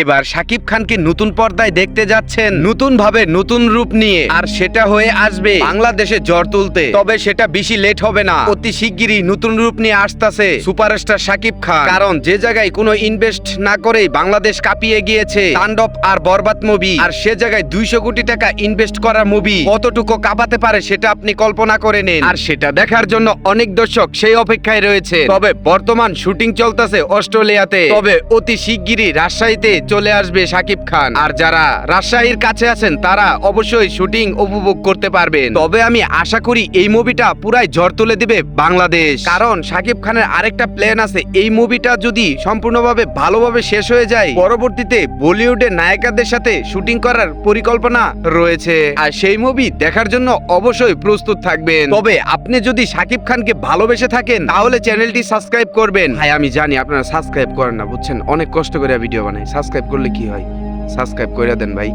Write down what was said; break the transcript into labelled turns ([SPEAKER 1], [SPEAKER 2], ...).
[SPEAKER 1] এবার শাকিব খানকে নতুন পর্দায় দেখতে যাচ্ছেন নতুন ভাবে নতুন রূপ নিয়ে, আর সেটা হয়ে আসবে বাংলাদেশে জ্বর তুলতে। তবে সেটা বেশি লেট হবে না, অতি শিগগিরই নতুন রূপ নিয়ে আসতেছে সুপারস্টার শাকিব খান। কারণ যে জায়গায় কোনো ইনভেস্ট না করেই বাংলাদেশ কাঁপিয়ে গিয়েছে তাণ্ডব আর বরবাদ মুভি, আর সে জায়গায় 200 কোটি টাকা ইনভেস্ট করা মুভি কতটুকু কাঁপাতে পারে সেটা আপনি কল্পনা করে নেন। আর সেটা দেখার জন্য অনেক দর্শক সেই অপেক্ষায় রয়েছে। তবে বর্তমান শুটিং চলতেছে অস্ট্রেলিয়াতে, তবে অতি শিগগিরই রাজশাহীতে চলে আসবে শাকিব খান। আর যারা রাজশাহীর কাছে আছেন তারা অবশ্যই শুটিং উপভোগ করতে পারবেন। তবে আমি আশা করি এই মুভিটা পুরাই ঝড় তুলে দিবে বাংলাদেশ, কারণ শাকিব খানের আরেকটা প্ল্যান আছে। এই মুভিটা যদি সম্পূর্ণভাবে ভালোভাবে শেষ হয়ে যায়, পরবর্তীতে বলিউডের নায়িকাদের সাথে শুটিং করার পরিকল্পনা রয়েছে। আর সেই মুভি দেখার জন্য অবশ্যই প্রস্তুত থাকবেন। তবে আপনি যদি শাকিব খানকে ভালোবেসে থাকেন তাহলে চ্যানেলটি সাবস্ক্রাইব করবেন। ভাই আমি জানি আপনারা সাবস্ক্রাইব করেন না, বুঝছেন, অনেক কষ্ট করে ভিডিও বানাই। সাবস্ক্রাইব করলে কি হয়, সাবস্ক্রাইব করে দেন ভাই।